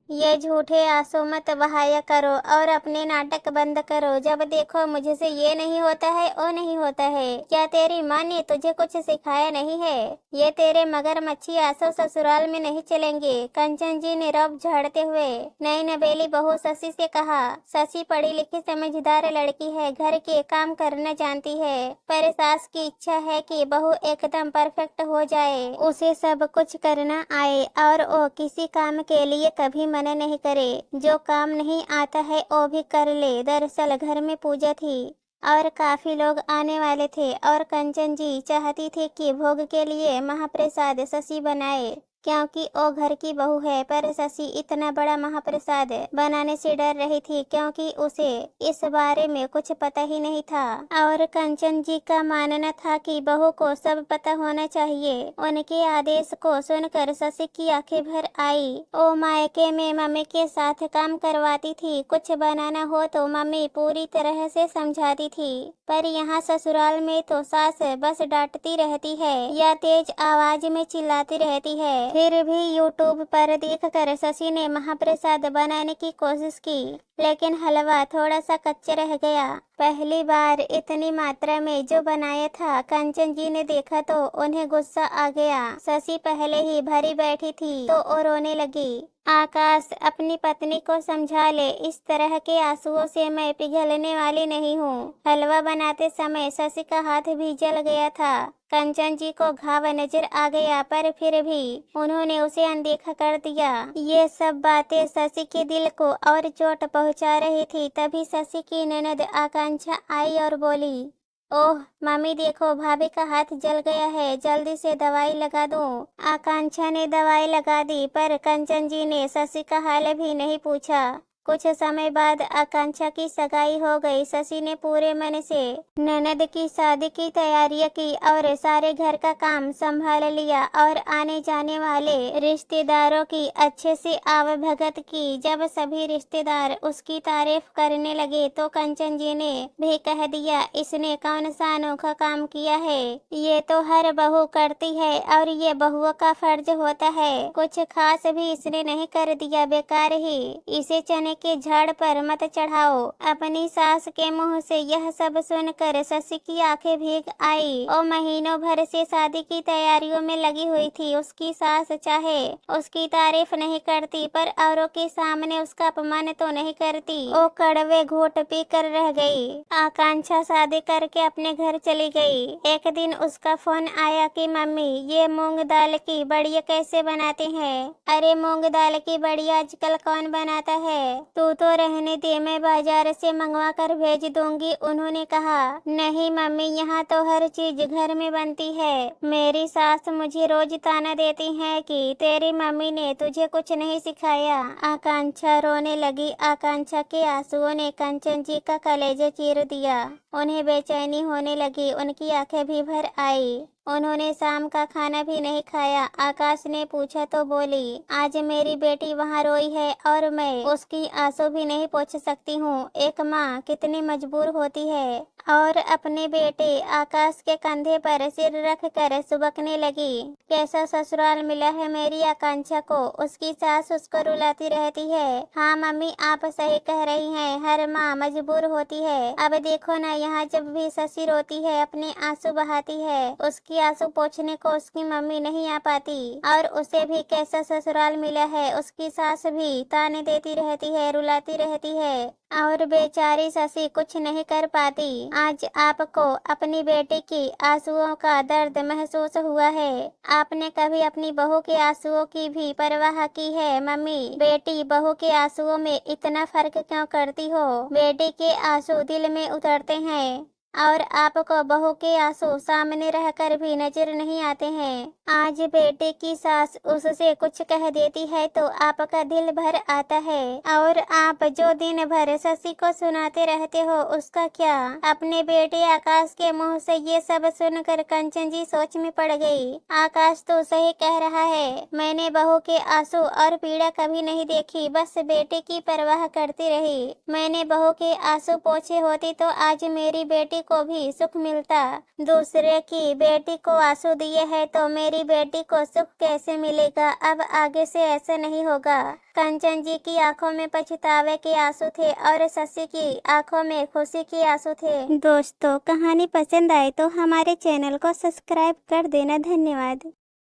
ये झूठे आंसू मत बहाया करो और अपने नाटक बंद करो। जब देखो मुझसे ये नहीं होता है वो नहीं होता है। क्या तेरी माँ ने तुझे कुछ सिखाया नहीं है? ये तेरे मगरमच्छी आंसू ससुराल में नहीं चलेंगे। कंचन जी ने रौब झाड़ते हुए नई नवेली बहू शशि से कहा। शशि पढ़ी लिखी समझदार लड़की है, घर के काम करना जानती है, पर सास की इच्छा है कि बहू एकदम परफेक्ट हो जाए, उसे सब कुछ करना आए और वो किसी काम के लिए कभी मना नहीं करे। जो काम नहीं आता है वो भी कर ले। दरअसल घर में पूजा थी और काफी लोग आने वाले थे और कंचन जी चाहती थी कि भोग के लिए महाप्रसाद शशि बनाए, क्योंकि वो घर की बहू है। पर शशि इतना बड़ा महाप्रसाद बनाने से डर रही थी क्योंकि उसे इस बारे में कुछ पता ही नहीं था और कंचन जी का मानना था कि बहू को सब पता होना चाहिए। उनके आदेश को सुनकर शशि की आंखें भर आई। वो मायके में मम्मी के साथ काम करवाती थी। कुछ बनाना हो तो मम्मी पूरी तरह से समझाती थी, पर यहाँ ससुराल में तो सास बस डांटती रहती है या तेज आवाज में चिल्लाती रहती है। फिर भी यूट्यूब पर देखकर शशि ने महाप्रसाद बनाने की कोशिश की, लेकिन हलवा थोड़ा सा कच्चा रह गया। पहली बार इतनी मात्रा में जो बनाया था कंचन जी ने देखा तो उन्हें गुस्सा आ गया। शशि पहले ही भरी बैठी थी तो वो रोने लगी। आकाश, अपनी पत्नी को समझा ले, इस तरह के आंसुओं से मैं पिघलने वाली नहीं हूँ। हलवा बनाते समय शशि का हाथ भी जल गया था। कंचन जी को घाव नजर आ गया, पर फिर भी उन्होंने उसे अनदेखा कर दिया। ये सब बातें शशि के दिल को और चोट पहुंचा रही थी। तभी शशि की ननद आकांक्षा आई और बोली, ओह मम्मी देखो, भाभी का हाथ जल गया है, जल्दी से दवाई लगा दो। आकांक्षा ने दवाई लगा दी, पर कंचन जी ने शशि का हाल भी नहीं पूछा। कुछ समय बाद आकांक्षा की सगाई हो गई। शशि ने पूरे मन से ननद की शादी की तैयारियां की और सारे घर का काम संभाल लिया और आने जाने वाले रिश्तेदारों की अच्छे से आवभगत की। जब सभी रिश्तेदार उसकी तारीफ करने लगे तो कंचन जी ने भी कह दिया, इसने कौन सा अनोखा काम किया है, ये तो हर बहू करती है और ये बहुओं का फर्ज होता है। कुछ खास भी इसने नहीं कर दिया, बेकार ही। इसे चने के झाड़ पर मत चढ़ाओ। अपनी सास के मुंह से यह सब सुनकर शशि की आंखें भीग आई। वो महीनों भर से शादी की तैयारियों में लगी हुई थी। उसकी सास चाहे उसकी तारीफ नहीं करती, पर औरों के सामने उसका अपमान तो नहीं करती। वो कड़वे घूंट पी कर रह गई। आकांक्षा शादी करके अपने घर चली गई। एक दिन उसका फोन आया कि मम्मी, ये मूंग दाल की बड़िया कैसे बनाते हैं? अरे मूंग दाल की बड़िया आजकल कौन बनाता है? तू तो रहने दे, मैं बाजार से मंगवा कर भेज दूंगी। उन्होंने कहा, नहीं मम्मी, यहाँ तो हर चीज घर में बनती है। मेरी सास मुझे रोज ताना देती है कि तेरी मम्मी ने तुझे कुछ नहीं सिखाया। आकांक्षा रोने लगी। आकांक्षा के आंसुओं ने कंचन जी का कलेजा चीर दिया। उन्हें बेचैनी होने लगी। उनकी आंखें भी भर आई। उन्होंने शाम का खाना भी नहीं खाया। आकाश ने पूछा तो बोली, आज मेरी बेटी वहाँ रोई है और मैं उसकी आंसू भी नहीं पोंछ सकती हूँ। एक माँ कितनी मजबूर होती है। और अपने बेटे आकाश के कंधे पर सिर रख कर सुबकने लगी। कैसा ससुराल मिला है मेरी आकांक्षा को। उसकी सास उसको रुलाती रहती है। हाँ मम्मी, आप सही कह रही हैं, हर माँ मजबूर होती है। अब देखो ना, यहाँ जब भी शशि रोती है, अपने आंसू बहाती है, उसकी आंसू पोंछने को उसकी मम्मी नहीं आ पाती। और उसे भी कैसा ससुराल मिला है। उसकी सास भी ताने देती रहती है, रुलाती रहती है और बेचारी शशि कुछ नहीं कर पाती। आज आपको अपनी बेटी की आंसुओं का दर्द महसूस हुआ है। आपने कभी अपनी बहू के आंसुओं की भी परवाह की है? मम्मी, बेटी बहू के आंसुओं में इतना फर्क क्यों करती हो? बेटी के आंसू दिल में उतरते हैं और आपको बहू के आंसू सामने रहकर भी नजर नहीं आते हैं। आज बेटे की सास उससे कुछ कह देती है तो आपका दिल भर आता है, और आप जो दिन भर शशि को सुनाते रहते हो उसका क्या? अपने बेटे आकाश के मुंह से ये सब सुनकर कंचन जी सोच में पड़ गई। आकाश तो सही कह रहा है, मैंने बहू के आंसू और पीड़ा कभी नहीं देखी, बस बेटे की परवाह करती रही। मैंने बहू के आंसू पोंछे होती तो आज मेरी बेटी को भी सुख मिलता। दूसरे की बेटी को आंसू दिए है तो मेरी मेरी बेटी को सुख कैसे मिलेगा। अब आगे से ऐसा नहीं होगा। कंचन जी की आंखों में पछतावे के आंसू थे और शशि की आंखों में खुशी के आंसू थे। दोस्तों, कहानी पसंद आए तो हमारे चैनल को सब्सक्राइब कर देना। धन्यवाद।